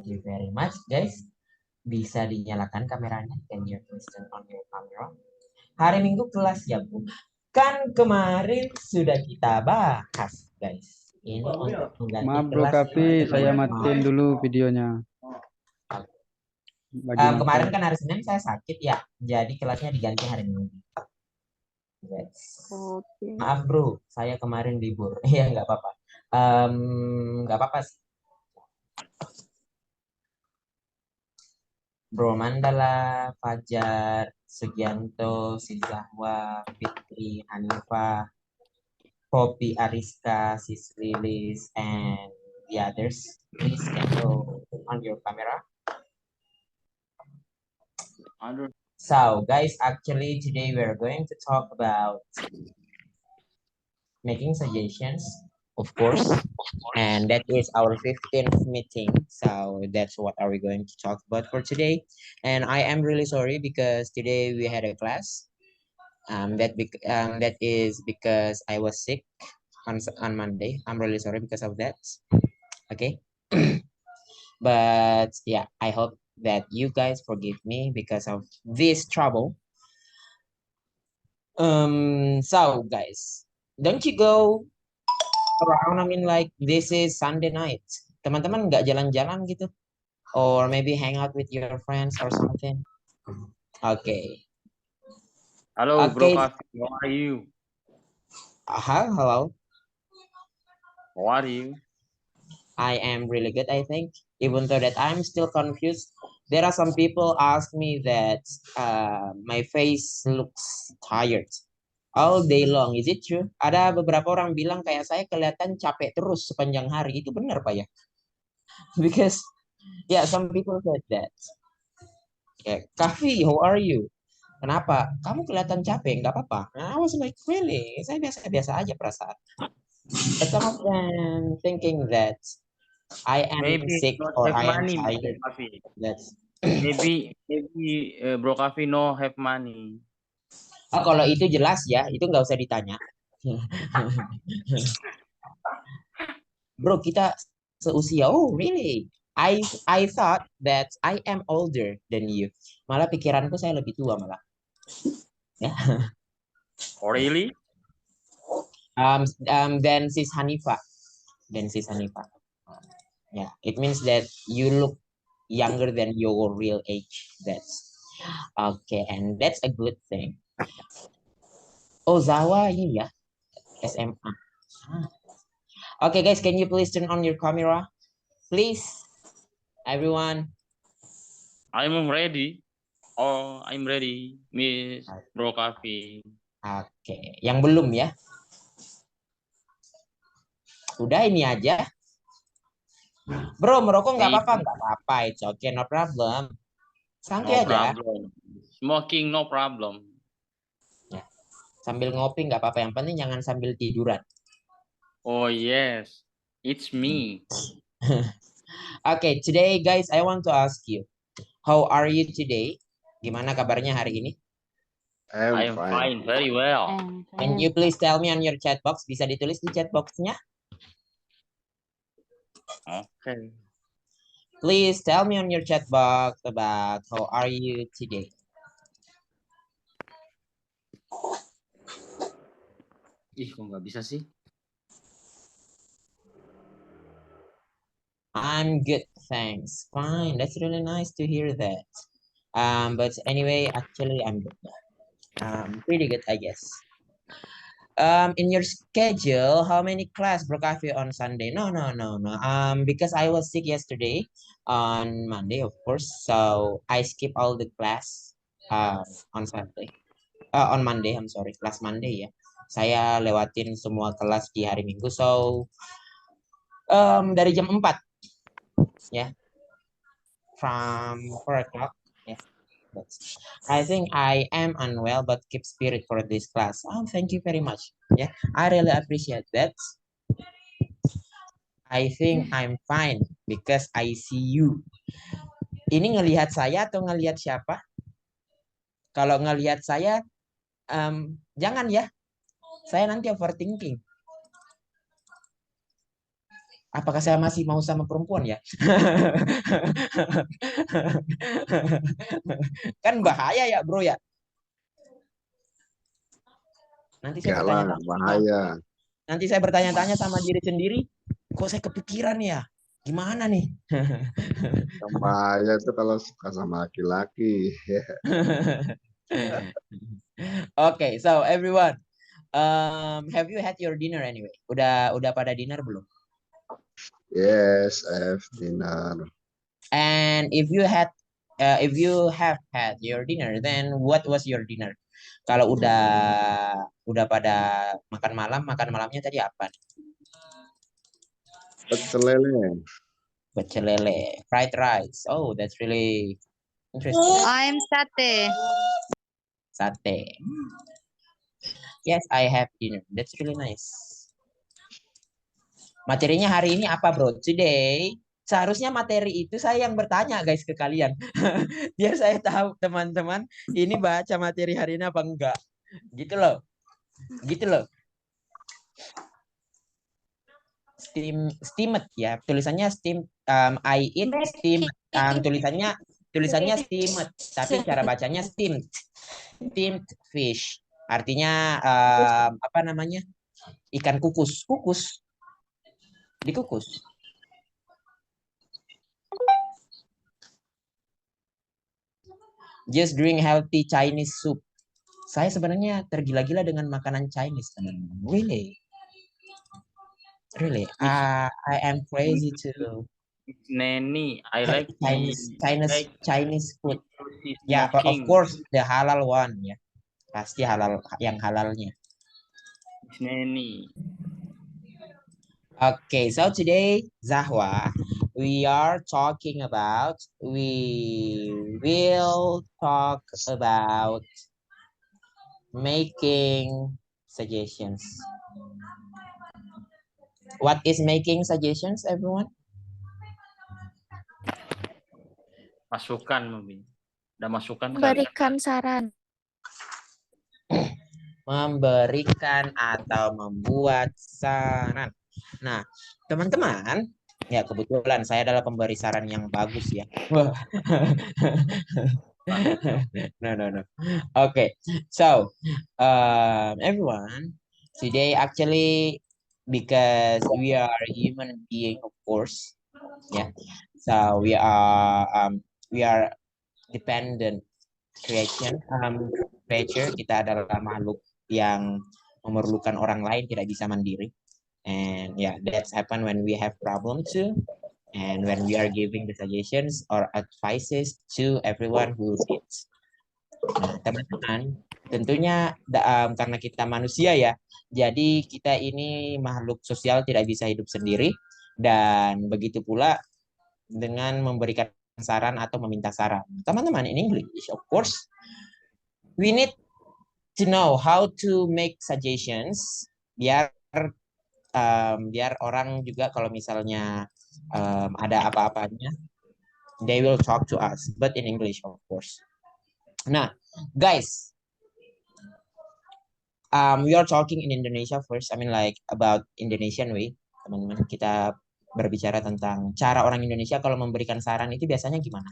you very much, guys. Bisa dinyalakan kameranya. Can you please turn on your camera? Hari Minggu kelas ya, Bu. Kan kemarin sudah kita bahas, guys. Ini untuk mengganti Maaf Bro kelas Kavi, itu saya teman-teman. matiin dulu videonya. Lagi Kemarin matiin. kan hari Senin saya sakit ya, jadi kelasnya diganti hari Minggu. Yes. Oke. Maaf bro, saya kemarin libur. Iya nggak apa-apa. Em, nggak apa-apa sih. Bro Mandala, Fajar, Sugianto, Sizahwa, Fitri, Hanifah, Poppy, Ariska, Sis Lilis, and the others. Please can you turn on your camera? So guys, actually today we're going to talk about making suggestions, of course, and that is our 15th meeting. So that's what are we going to talk about for today. And I am really sorry because today we had a class. That is because I was sick on Monday. I'm really sorry because of that. Okay. But yeah, I hope that you guys forgive me because of this trouble. So guys, don't you go around? I mean, like this is Sunday night. Teman-teman nggak jalan-jalan gitu, or maybe hang out with your friends or something. Okay. Hello, Bro Okay. Kavi. How are you? Hello. How are you? I am really good, I think. Even though that I'm still confused. There are some people ask me that my face looks tired all day long. Is it true? Ada beberapa orang bilang kayak saya kelihatan capek terus sepanjang hari. Itu benar, Pak ya? Because yeah, some people said that. Yeah, Kavi, how are you? Kenapa? Kamu kelihatan capek, nggak apa-apa. Nah, I was like, really? Saya biasa-biasa aja perasaan. But some of them thinking that I am Maybe sick not or have I am money, Bro tired. Kavi. That's Maybe Bro Kavi no have money. oh, kalau itu jelas ya, itu nggak usah ditanya. Bro, kita seusia. Oh, really? I thought that I am older than you. Malah pikiranku saya lebih tua malah. Ya. Oh, really? Then sis Hanifa. Then sis Hanifa. Yeah, it means that you look younger than your real age. That's okay, and that's a good thing. Oh, Zawa ini ya, SMA. Okay, guys, can you please turn on your camera? Please, everyone. I'm ready. Oh, I'm ready, Miss Bro Kavi. Oke, yang belum ya? Udah ini aja. Bro, merokok nggak apa-apa? Nggak apa-apa, it's okay, no problem. Santai No aja. problem. Smoking no problem. Ya. Sambil ngopi nggak apa-apa, yang penting jangan sambil tiduran. Oh, yes. It's me. Okay, today guys, I want to ask you, how are you today? Gimana kabarnya hari ini? I am fine, very well. Can you please tell me on your chat box? Bisa ditulis di chat box-nya? Okay. Please tell me on your chat box about how are you today? Ih, kok nggak bisa sih? I'm good, thanks. Fine, that's really nice to hear that. But anyway, actually, I'm good. Pretty good, I guess. In your schedule, how many class Bro Cafe on Sunday? No. Because I was sick yesterday on Monday, of course. So I skip all the class on Sunday. On Monday, I'm sorry, kelas Monday ya. Saya lewatin semua kelas di hari Minggu. So dari jam 4 ya. From 4 o'clock. Yeah. I think I am unwell, but keep spirit for this class. Oh, thank you very much. Yeah, I really appreciate that. I think I'm fine because I see you. Ini ngelihat saya atau ngelihat siapa? Kalau ngelihat saya, jangan ya. Saya nanti overthinking. Apakah saya masih mau sama perempuan ya? Kan bahaya ya, bro ya. Nanti saya Enggak lah, bertanya-tanya sama, bahaya. nanti saya bertanya-tanya sama diri sendiri, kok saya kepikiran ya? Gimana nih? Yang bahaya itu kalau suka sama laki-laki. Okay, so everyone, have you had your dinner anyway? Udah pada dinner belum? Yes, I have dinner. And if you have had your dinner, then what was your dinner? Kalau udah pada makan malamnya tadi apa? Pecel lele. Pecel lele, fried rice. Oh, that's really interesting. I'm sate. Sate. Yes, I have dinner. That's really nice. Materinya hari ini apa, bro? Today, seharusnya materi itu saya yang bertanya, guys, ke kalian. Biar saya tahu, teman-teman, ini baca materi hari ini apa enggak. Gitu loh. Gitu loh. Steamed ya. Tulisannya I eat steamed. Tulisannya steamed, tapi cara bacanya steamed. Steamed fish. Artinya apa namanya? Ikan kukus. Kukus. Dikukus. Just drink healthy Chinese soup. Saya sebenarnya tergila-gila dengan makanan Chinese, teman-teman. Really, really. I am crazy to Neni, I like Chinese food. Yeah, Yeah, but of course the halal one ya. Pasti halal, yang halalnya. Neni. Okay, so today, Zahwa, we will talk about making suggestions. What is making suggestions, everyone? Masukan mungkin. Ada masukan kali. Berikan saran. Memberikan atau membuat saran. Nah, teman-teman, ya kebetulan saya adalah pemberi saran yang bagus ya. No, no, no. Okay, so everyone, today actually because we are human being, of course, yeah. So we are dependent creature. Kita adalah makhluk yang memerlukan orang lain, tidak bisa mandiri. And yeah, that's happen when we have problem too. And when we are giving the suggestions or advices to everyone who needs. Nah, teman-teman, tentunya karena kita manusia ya, jadi kita ini makhluk sosial, tidak bisa hidup sendiri. Dan begitu pula dengan memberikan saran atau meminta saran. Teman-teman, in English, of course, we need to know how to make suggestions biar biar orang juga kalau misalnya ada apa-apanya, they will talk to us, but in English, of course. Nah, guys, we are talking in Indonesia first. I mean like about Indonesian way, teman-teman. Kita berbicara tentang cara orang Indonesia kalau memberikan saran itu biasanya gimana?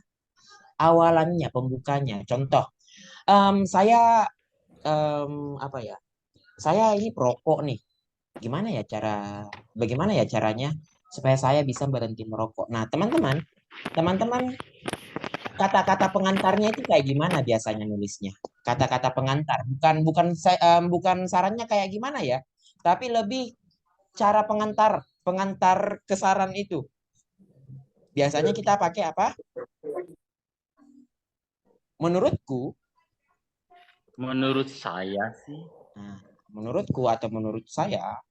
Awalannya, pembukanya. Contoh, saya apa ya? Saya ini perokok nih. Bagaimana ya caranya supaya saya bisa berhenti merokok? Nah, teman-teman, kata-kata pengantarnya itu kayak gimana biasanya nulisnya? Kata-kata pengantar, bukan sarannya kayak gimana ya, tapi lebih cara pengantar ke saran itu. Biasanya kita pakai apa? Menurutku, Menurut saya sih, nah, menurutku atau menurut saya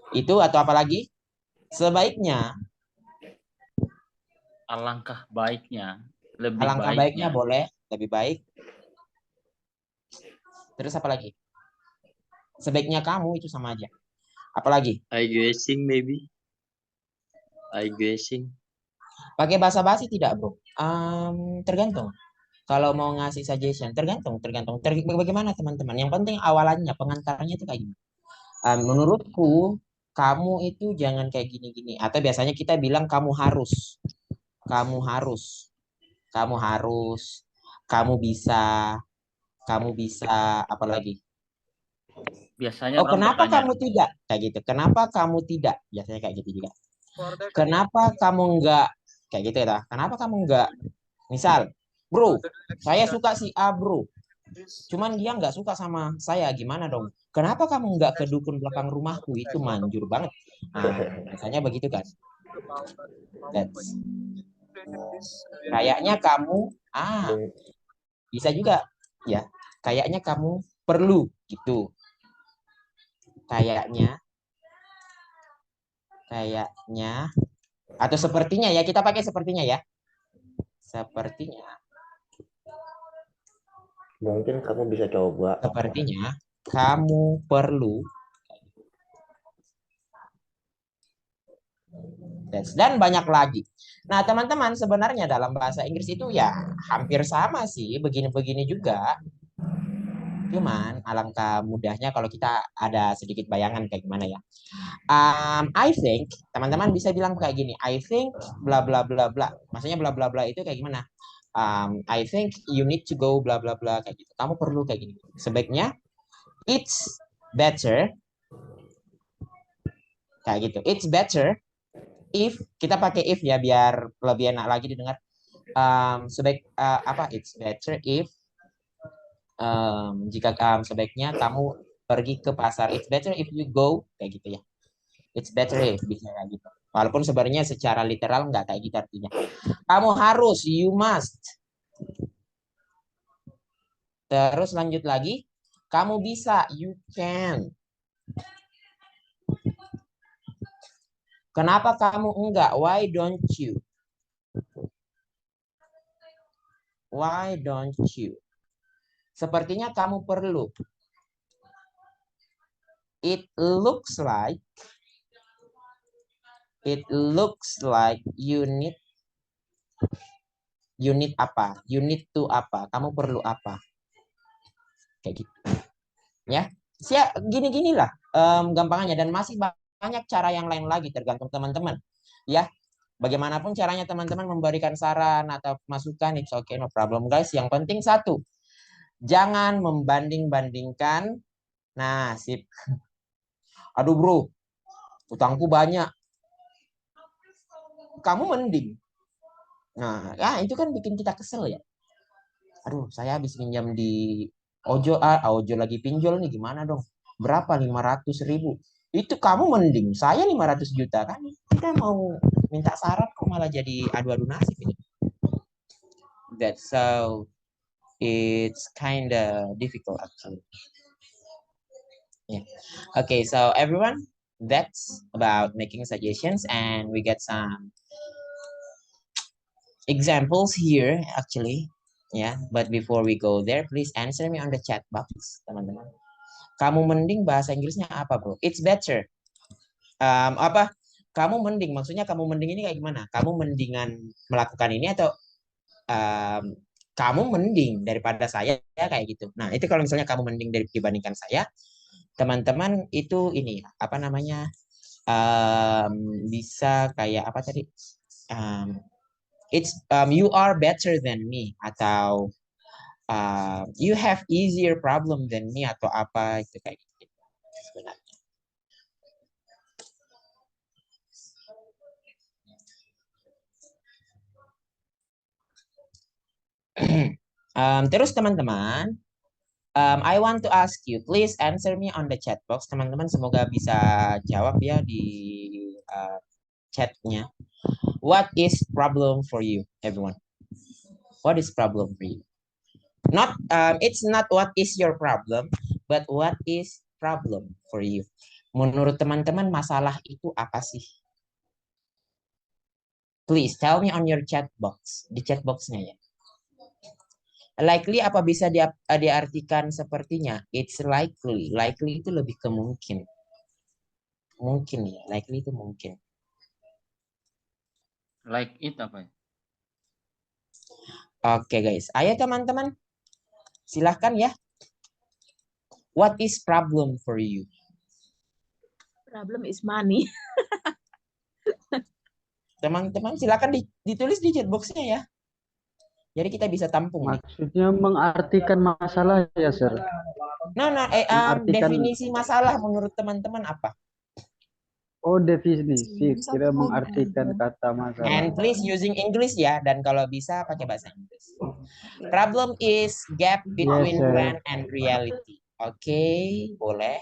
itu atau apalagi sebaiknya, alangkah baiknya, lebih alangkah baiknya baiknya. boleh, lebih baik. Terus apa lagi? Sebaiknya kamu itu sama aja. Apalagi? I guessing maybe. I guessing. Pakai bahasa basi tidak, bro? Tergantung. Kalau mau ngasih suggestion, tergantung. Bagaimana teman-teman? Yang penting awalannya, pengantarnya itu kayak gimana? Menurutku, kamu itu jangan kayak gini-gini. Atau biasanya kita bilang kamu harus, kamu harus, kamu harus, kamu bisa, apa lagi? Biasanya Oh, orang kenapa bertanya, kamu tidak? Kayak gitu. Kenapa kamu tidak? Biasanya kayak gitu juga. Kenapa kamu enggak? Kayak gitu ya. Kenapa kamu enggak? Misal, bro, saya suka si A, bro. Cuman dia nggak suka sama saya. Gimana dong? Kenapa kamu nggak ke dukun belakang rumahku? Itu manjur banget. Nah, biasanya begitu kan. That's, kayaknya kamu, bisa juga. Ya, kayaknya kamu perlu gitu. Kayaknya, kayaknya. Atau sepertinya ya, kita pakai sepertinya ya. Sepertinya, Mungkin kamu bisa coba. sepertinya kamu perlu. Dan banyak lagi. Nah, teman-teman, sebenarnya dalam bahasa Inggris itu ya hampir sama sih, begini-begini juga. Cuman alangkah mudahnya kalau kita ada sedikit bayangan kayak gimana ya. I think, teman-teman bisa bilang kayak gini, I think bla bla bla bla. Maksudnya bla bla bla itu kayak gimana? I think you need to go bla bla bla kayak gitu. Kamu perlu kayak gini. Sebaiknya it's better kayak gitu. It's better if kita pakai if ya biar lebih enak lagi didengar. Apa? It's better if jika sebaiknya kamu pergi ke pasar. It's better if you go kayak gitu ya. It's better if bisa kayak gitu. Walaupun sebenarnya secara literal nggak kayak gitu artinya. Kamu harus, you must. Terus lanjut lagi, kamu bisa, you can. Kenapa kamu enggak? Why don't you? Why don't you? Sepertinya kamu perlu. It looks like you need apa? You need to apa? Kamu perlu apa? Kayak gitu. Ya. Gini-ginilah gampangannya dan masih banyak cara yang lain lagi tergantung teman-teman. Ya. Bagaimanapun caranya teman-teman memberikan saran atau masukan, it's okay, no problem guys. Yang penting satu, jangan membanding-bandingkan. Nah, sip. Aduh bro, utangku banyak. Kamu mending. Nah, ya itu kan bikin kita kesel ya. Aduh, saya habis pinjam di Ojo, Ojo lagi pinjol nih, gimana dong? Berapa? 500.000. Itu kamu mending, saya 500 juta kan. Kita mau minta saran kok malah jadi adu-adu nasib ini. That's so it's kind of difficult actually. Yeah. Okay, so everyone, that's about making suggestions and we get some examples here actually. Yeah, but before we go there, please answer me on the chat box, teman-teman. Kamu mending bahasa Inggrisnya apa, bro? It's better. Apa? Kamu mending, maksudnya kamu mending ini kayak gimana? Kamu mendingan melakukan ini atau kamu mending daripada saya kayak gitu. Nah, itu kalau misalnya kamu mending dibandingkan saya, teman-teman itu ini apa namanya? Bisa kayak apa tadi? You are better than me atau you have easier problem than me atau apa itu kayak gitu sebenarnya. Terus teman-teman, I want to ask you, please answer me on the chat box. Teman-teman semoga bisa jawab ya di chatnya. What is problem for you, everyone? What is problem for you? It's not what is your problem, but what is problem for you? Menurut teman-teman masalah itu apa sih? Please tell me on your chat box, di chat boxnya ya. Likely apa bisa diartikan sepertinya? It's likely. Likely itu lebih ke mungkin. Mungkin ya, likely itu mungkin. like it apa ya? Oke guys, ayo teman-teman. Silahkan ya. What is problem for you? Problem is money. Teman-teman silakan ditulis di chat box-nya ya. Jadi kita bisa tampung nih. Maksudnya mengartikan masalah ya, Sir. Definisi Mengartikan, masalah menurut teman-teman apa? oh definisi, kira mengartikan kata masalah. And please using English ya, dan kalau bisa pakai bahasa Inggris. Problem is gap between Yes, sir. plan and reality. Oke, boleh.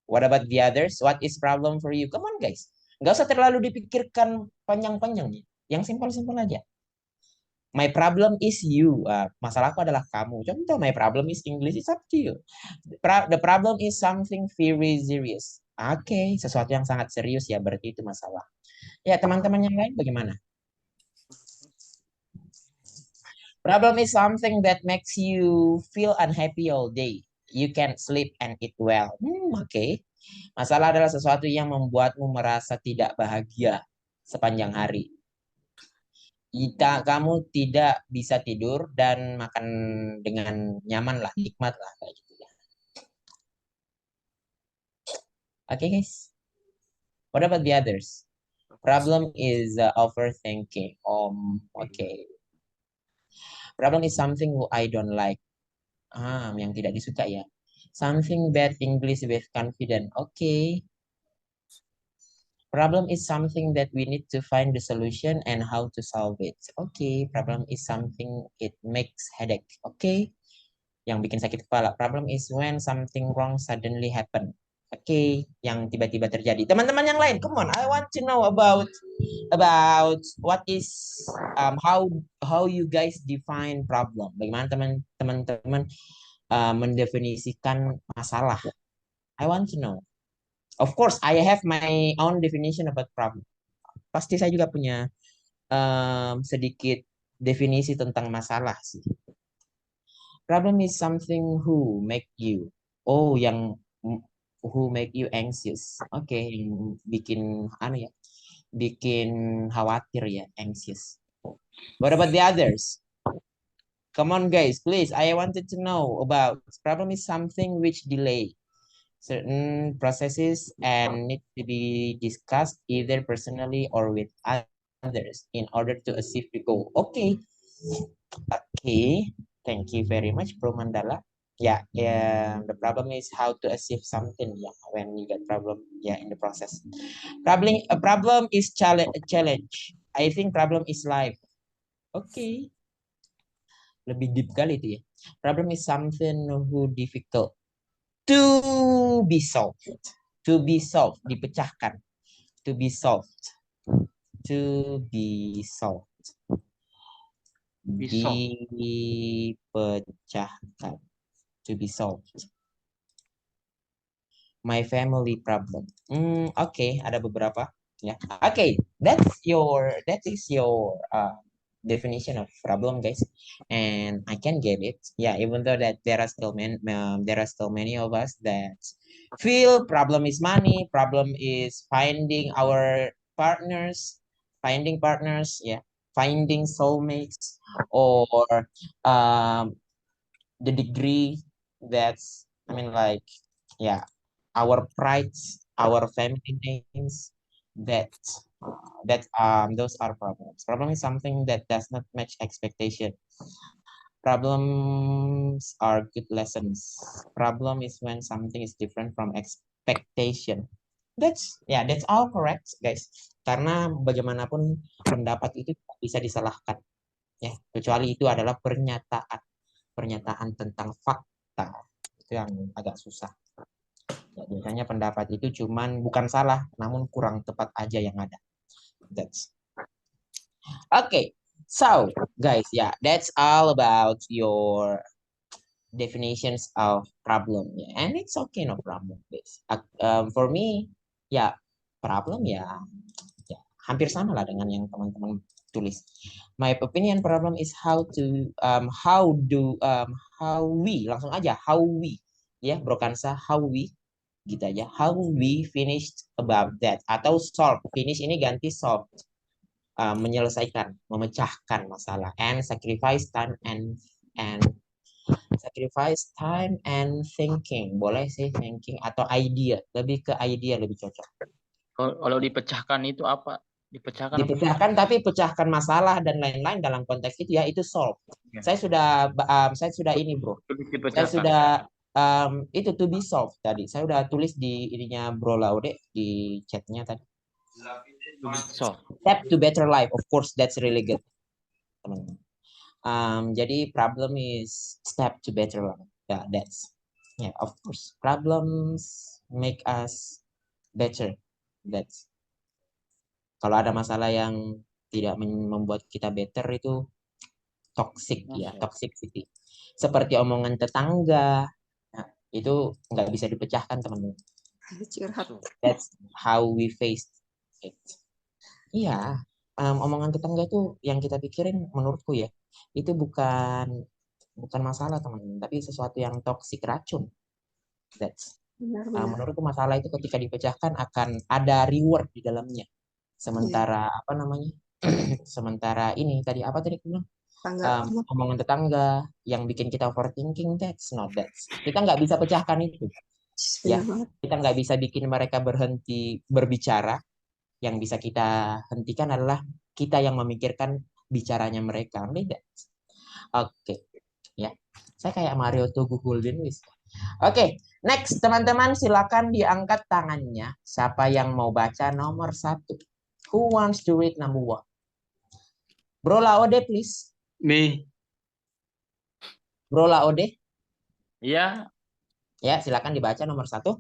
What about the others? What is problem for you? Come on guys. Nggak usah terlalu dipikirkan panjang-panjang. Yang simpel-simpel aja. My problem is you. Masalahku adalah kamu. Contoh, my problem is English. It's up to you. The problem is something very serious. Oke, sesuatu yang sangat serius ya. Berarti itu masalah. Ya, teman-teman yang lain bagaimana? Problem is something that makes you feel unhappy all day. You can't sleep and eat well. Oke. Masalah adalah sesuatu yang membuatmu merasa tidak bahagia sepanjang hari. Kamu tidak bisa tidur dan makan dengan nyaman lah, nikmat lah kayak gitu ya. Oke guys. What about the others? Problem is overthinking. Okay. Problem is something I don't like. Yang tidak disuka ya. Something bad English with confident. Okay. Problem is something that we need to find the solution and how to solve it. Okay. Problem is something it makes headache. Okay. Yang bikin sakit kepala. Problem is when something wrong suddenly happen. Okay. Yang tiba-tiba terjadi. Teman-teman yang lain, come on. I want to know about what is how you guys define problem. Bagaimana teman-teman mendefinisikan masalah. I want to know. Of course, I have my own definition about problem. Pasti saya juga punya sedikit definisi tentang masalah sih. Problem is something who make you. Who make you anxious. Oke, yang bikin bikin khawatir ya, anxious. What about the others? Come on guys, please. I wanted to know about problem is something which delay certain processes and need to be discussed either personally or with others in order to achieve the goal. Okay. Thank you very much, Bro Mandala. Yeah. The problem is how to achieve something. Yeah, when you get problem. Yeah, in the process. A problem is challenge. I think problem is life. Okay. Lebih deep kali itu ya. Problem is something who difficult to be solved. To be solved, dipecahkan. To be solved. To be solved. Dipecahkan. To be solved. My family problem. Okay, ada beberapa. Ya. Okay, that is your definition of problem, guys, and I can get it. Yeah, even though that there are still many of us that feel problem is money, problem is finding our partners, yeah, finding soulmates, or the degree that's our pride, our family names, those are problems. Problem is something that does not match expectation. Problems are good lessons. Problem is when something is different from expectation. That's all correct, guys. Karena bagaimanapun pendapat itu bisa disalahkan, ya, kecuali itu adalah pernyataan tentang fakta. Itu yang agak susah. Ya, biasanya pendapat itu bukan salah, namun kurang tepat aja yang ada. Okay, so guys, yeah, that's all about your definitions of problem, yeah, and it's okay, no problem, guys. For me, ya, problem ya hampir sama lah dengan yang teman-teman tulis. My opinion problem is how we, ya, Brokansa, how we, gitu aja, how we finished about that, atau solve. Finish ini ganti solve, menyelesaikan, memecahkan masalah, and sacrifice time and Sacrifice time and thinking. Boleh sih thinking atau idea. Lebih ke idea lebih cocok. Kalau dipecahkan itu apa? Dipecahkan apa? Dipecahkan tapi pecahkan masalah dan lain-lain dalam konteks itu ya itu solve. Ya. Saya sudah ini bro. Lebih Saya dipecahkan. sudah itu to be solved tadi. Saya udah tulis di ininya Bro Laude di chatnya tadi. So, Step to better life. Of course that's really good. Teman-teman. Jadi problem is step to better life. Yeah, of course. Problems make us better. That's kalau ada masalah yang tidak membuat kita better itu toxic ya, toxicity. Seperti omongan tetangga, nah, itu nggak bisa dipecahkan teman-teman. That's how we face it. Iya, omongan tetangga itu yang kita pikirin menurutku ya, itu bukan masalah teman-teman, tapi sesuatu yang toxic, racun. That's menurutku masalah itu ketika dipecahkan akan ada reward di dalamnya. Sementara apa namanya? Sementara ini tadi apa tadi aku bilang? Omongan tetangga yang bikin kita overthinking, that's not that. Kita nggak bisa pecahkan itu. Ya, kita nggak bisa bikin mereka berhenti berbicara. Yang bisa kita hentikan adalah kita yang memikirkan bicaranya mereka. Oke. Ya. Saya kayak Mario Teguh Golden Wis. Oke, next teman-teman silakan diangkat tangannya. Siapa yang mau baca nomor 1? Who wants to read number 1? Bro Laode, please. Me. Bro Laode. Iya. Ya, silakan dibaca nomor 1.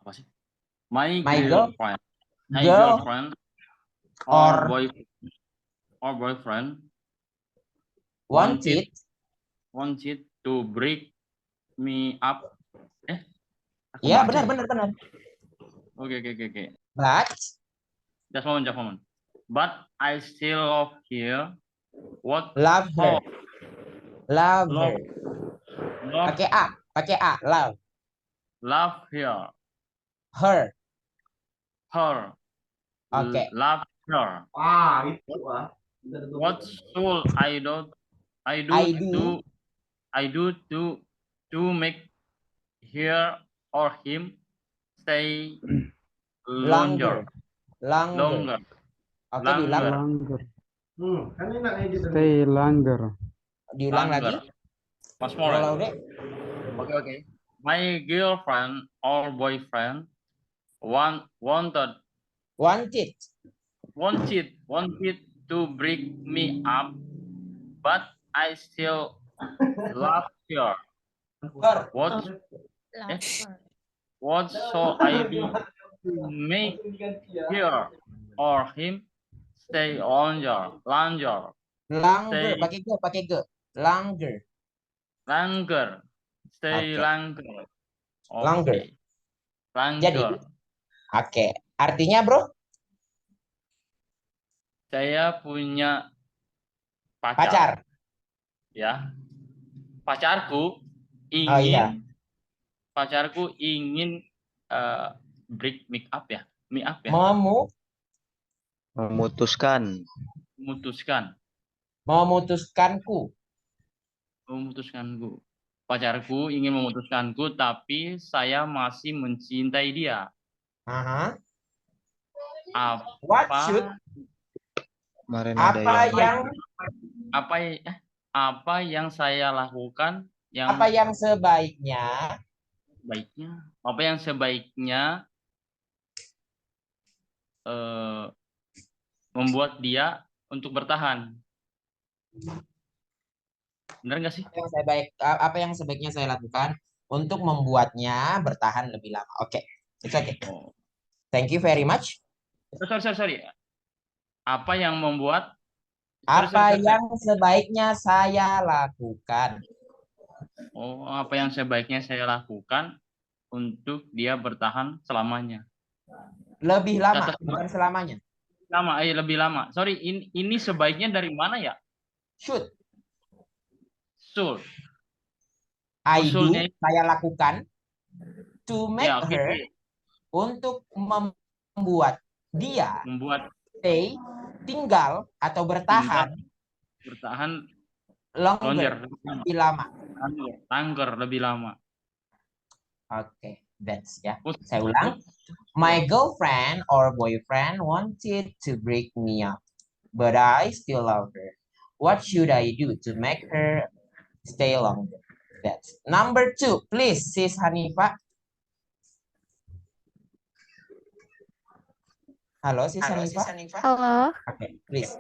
Apa sih? My girlfriend. girlfriend or boyfriend wanted to break me up. Ya, benar. Oke. But Just moment. But I still love her. Love her. Love Pakai A, love. Love her. Her. Oke. Love her. Itu What should I do to make her or him stay longer? Oke, diulang. Longer. kan enak kayak gitu. Stay longer. Diulang lagi. Once more. Laude. Okay. My girlfriend or boyfriend wanted to break me up, but I still love her. What shall I do to make her or him stay longer? Pakai G. Longer. Stay Oke. longer. Longer. Okay. Longer. Jadi, oke. Artinya, bro? Saya punya Pacar. Ya. Pacarku ingin break me up ya. Memutuskanku. Pacarku ingin memutuskanku, tapi saya masih mencintai dia. Apa yang saya lakukan apa yang sebaiknya membuat dia untuk bertahan. Benar nggak sih? Apa yang sebaiknya saya lakukan untuk membuatnya bertahan lebih lama. Oke. It's okay. Thank you very much. Sorry. Apa yang sebaiknya saya lakukan? Apa yang sebaiknya saya lakukan untuk dia bertahan selamanya? Lebih lama, bukan selamanya. Lebih lama. Sorry, ini sebaiknya dari mana ya? Should. Usulnya saya lakukan to make her, untuk membuat Dia membuat stay, tinggal atau bertahan bertahan longer, lebih lama. lebih lama. Longer, lebih lama. Oke, that's ya. Saya ulang. My girlfriend or boyfriend wanted to break me up, but I still love her. What should I do to make her stay longer? That's number 2. Please, Sis Hanifa. Halo, Sis Hanifa. Hello. Okay, please.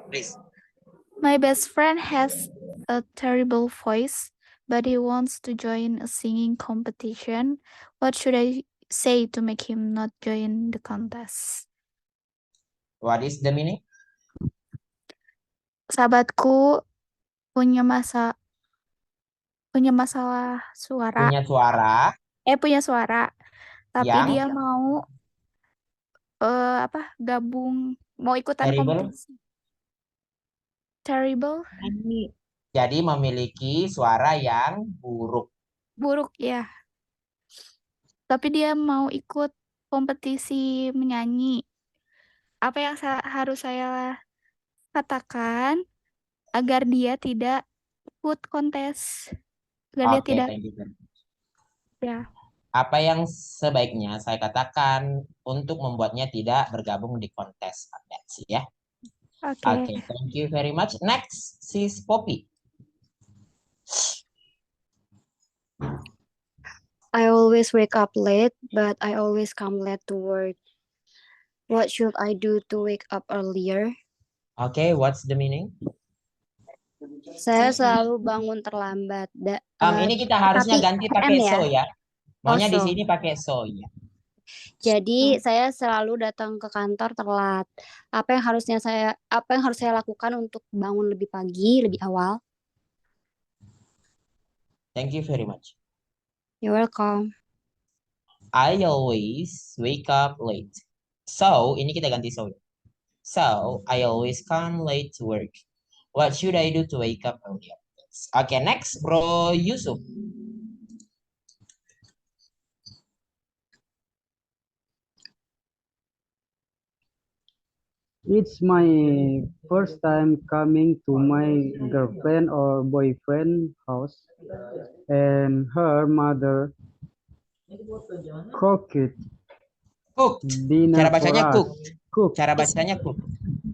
My best friend has a terrible voice, but he wants to join a singing competition. What should I say to make him not join the contest? What is the meaning? Sahabatku punya masalah suara. Punya suara. Tapi Yang dia mau gabung, mau ikutan terrible. kompetisi. Terrible. Jadi memiliki suara yang buruk. Buruk ya. Tapi dia mau ikut kompetisi menyanyi. Apa yang harus saya katakan agar dia tidak ikut kontes? Agar dia Oke, tidak thank you. ya. Apa yang sebaiknya saya katakan untuk membuatnya tidak bergabung di kontes? That's it, ya. Oke. Okay, thank you very much. Next, Sis Poppy. I always wake up late, but I always come late to work. What should I do to wake up earlier? Okay, what's the meaning? Saya selalu bangun terlambat. Ini kita harusnya tapi ganti pakai ya? so ya. Maunya di so. sini pakai so ya. Jadi saya selalu datang ke kantor telat. Apa yang harus saya lakukan untuk bangun lebih pagi, lebih awal? Thank you very much. You're welcome. I always wake up late. So, ini kita ganti so. So, I always come late to work. What should I do to wake up earlier? Okay, next, Bro Yusuf. It's my first time coming to my girlfriend or boyfriend house, and her mother cooked dinner Cara bacanya for us. cook. Cara bacanya cook.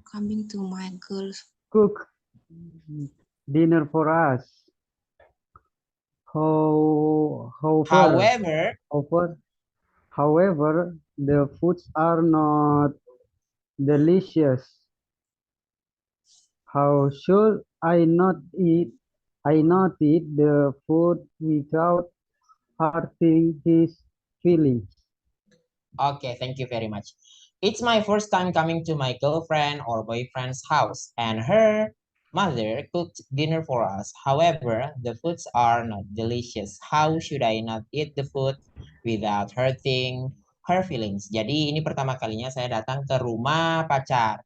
Coming to my girl. Cook dinner for us. However, the foods are not delicious. How should I not eat the food without hurting his feelings? Okay, thank you very much. It's my first time coming to my girlfriend or boyfriend's house, and her mother cooked dinner for us. However, the foods are not delicious. How should I not eat the food without hurting her feelings? Jadi ini pertama kalinya saya datang ke rumah pacar.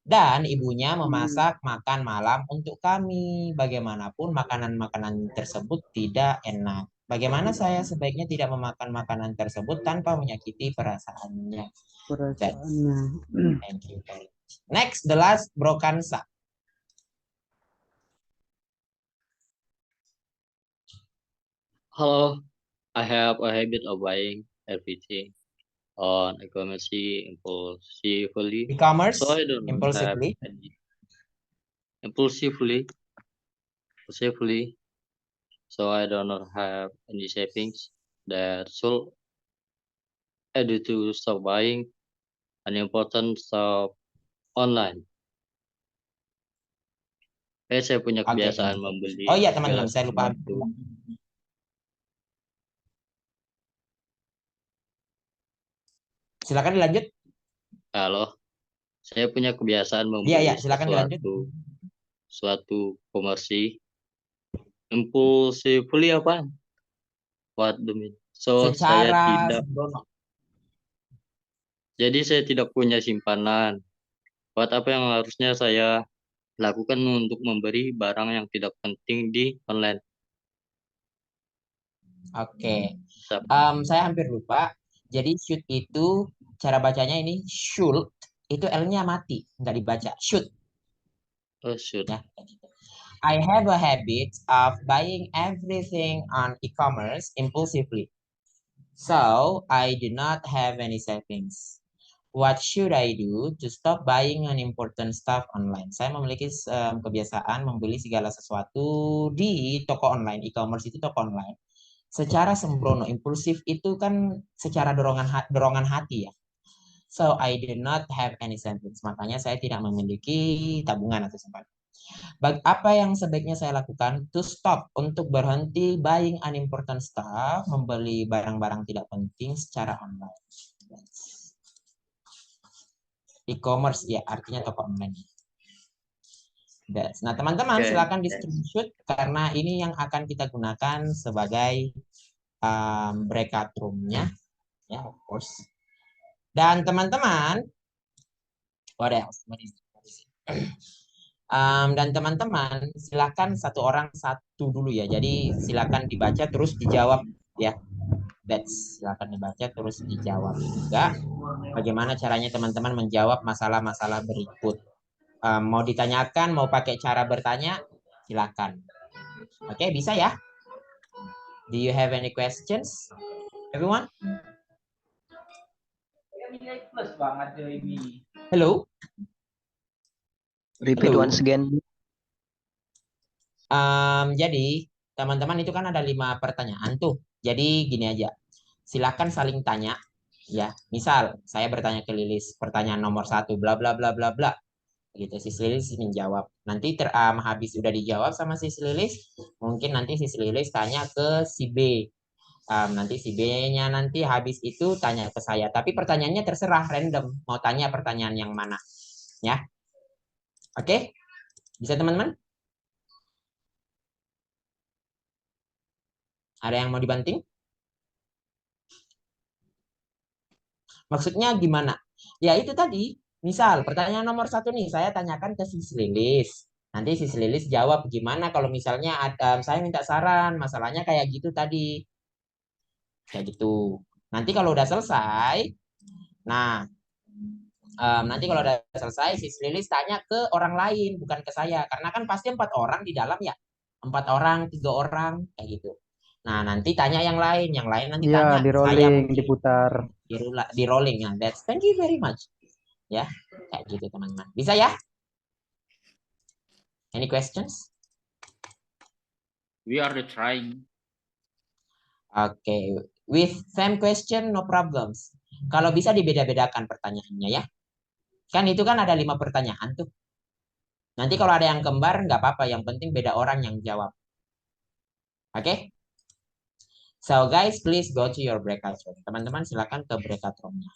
Dan ibunya memasak makan malam untuk kami. Bagaimanapun makanan-makanan tersebut tidak enak. Bagaimana saya sebaiknya tidak memakan makanan tersebut tanpa menyakiti perasaannya? Thank you very much. Next, the last, Bro Kansa. Hello, I have a habit of buying everything on e-commerce impulsively. E-commerce So I don't impulsively. have any impulsively. So I do not have any savings that should I do to stop buying an important stuff online. Saya punya kebiasaan membeli. Oh iya teman-teman, saya lupa. Silakan dilanjut. Halo, saya punya kebiasaan membeli suatu komersi impulsively apa? What do you mean? So jadi saya tidak punya simpanan. Buat apa yang harusnya saya lakukan untuk memberi barang yang tidak penting di online? Oke, saya hampir lupa. Jadi should itu cara bacanya ini should, itu L-nya mati, nggak dibaca. Should. Oh, should. Ya, kayak gitu. I have a habit of buying everything on e-commerce impulsively. So, I do not have any savings. What should I do to stop buying unimportant stuff online? Saya memiliki kebiasaan membeli segala sesuatu di toko online. E-commerce itu toko online. Secara sembrono, impulsif itu kan secara dorongan hati ya. So, I do not have any savings. Makanya saya tidak memiliki tabungan atau simpanan. Apa yang sebaiknya saya lakukan? To stop, untuk berhenti buying unimportant stuff, membeli barang-barang tidak penting secara online. E-commerce ya, artinya toko online. Nah, teman-teman silakan di screenshot karena ini yang akan kita gunakan sebagai breakout room-nya, ya, of course. Dan teman-teman, what else? Dan teman-teman silakan satu orang satu dulu ya. Jadi silakan dibaca terus dijawab ya. Silakan dibaca terus dijawab juga. Bagaimana caranya teman-teman menjawab masalah-masalah berikut. Mau ditanyakan, mau pakai cara bertanya, silakan. Oke, bisa ya? Do you have any questions, everyone? Hello? Repeat Hello? once again. Jadi teman-teman itu kan ada 5 pertanyaan tuh. Jadi gini aja, silakan saling tanya ya. Misal saya bertanya ke Lilis pertanyaan nomor 1 bla bla bla bla bla, gitu. Si Lilis menjawab. Nanti habis udah dijawab sama si Lilis, mungkin nanti si Lilis tanya ke si B. Nanti si B-nya nanti habis itu tanya ke saya. Tapi pertanyaannya terserah random. Mau tanya pertanyaan yang mana, ya? Oke, bisa teman-teman? Ada yang mau dibanting? Maksudnya gimana? Ya itu tadi. Misal pertanyaan nomor 1 nih, saya tanyakan ke si Lilis. Nanti si Lilis jawab gimana kalau misalnya saya minta saran, masalahnya kayak gitu tadi. Kayak gitu. Nanti kalau udah selesai, nah nanti kalau udah selesai si Lilis tanya ke orang lain, bukan ke saya. Karena kan pasti 4 orang di dalam ya. 4 orang, 3 orang, kayak gitu. Nah, nanti tanya yang lain nanti Ya, tanya di saya rolling, mungkin. diputar. Di rolling ya. Thank you very much. Ya, kayak gitu teman-teman. Bisa ya? Any questions? We are trying. Oke, with same question no problems. Kalau bisa dibeda-bedakan pertanyaannya ya. Kan itu kan ada 5 pertanyaan tuh. Nanti kalau ada yang kembar nggak apa-apa, yang penting beda orang yang jawab. Oke? So guys, please go to your breakout room. Teman-teman silakan ke breakout room-nya.